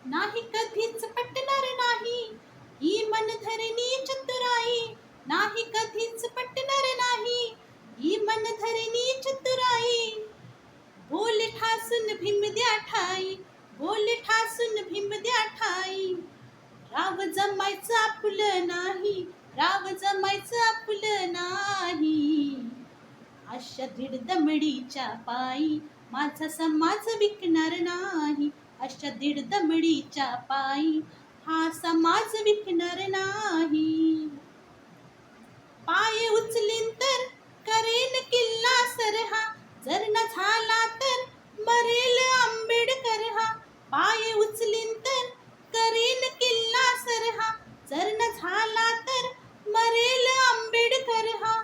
नाही कधीच पटणार नाही ही मनधरणी चतुराई, नाही कधीच पटणार नाही ही मनधरणी चतुराई. बोल ठासून भीम द्या ठाई, बोल ठासून भीम द्या ठाई. राव जमायचं आपुलं नाही, राव जमायचं आपुलं नाही. अशा दीड दमडीच्या पायी माझा समाज विकणार नाही, अशा दीड दमडीच्या पायी हा समाज विकणार नाही. पाय उचलीन तर करेन किल्ला सरहा, जर न झाला तर मरेल आंबेडकर हा. पाय उचलीन तर करेन किल्ला सरहा, जर न झाला तर मरेल आंबेडकर हा.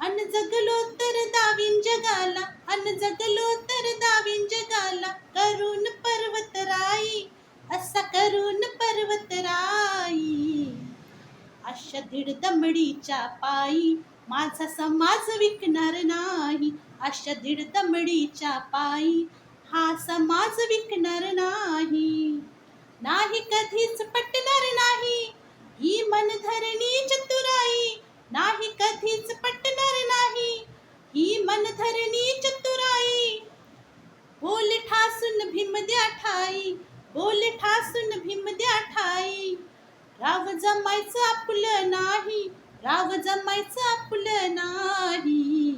अन जगलो तर दावीन जगाला, अन जगलो तर दावीन जगाला, करून पर्वतराई, असा करून पर्वतराई. अशा दीड दमडीच्या पायी माझा समाज विकणार नाही, अशा दीड दमडीच्या पायी हा समाज विकणार नाही. नाही कधीच पटणार नाही ही मनधरणी चतुराई, नाही कधीच पटणार नाही ही मनधरणी चतुराई. बोल ठासून भीम द्या ठाई, बोल ठासून भीम द्या ठाई. राव जमायचं आपुलं नाही, राव जमायचं आपुलं नाही.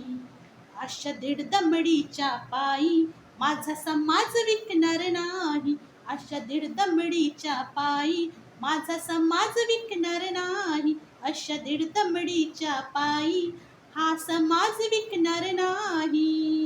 अशा दीड दमडीच्या पायी माझा समाज विकणार नाही, अशा दीड दमडीच्या पायी माझा समाज विकणार नाही, अशा दीड दमडीच्या पायी हा समाज विकणार नाही.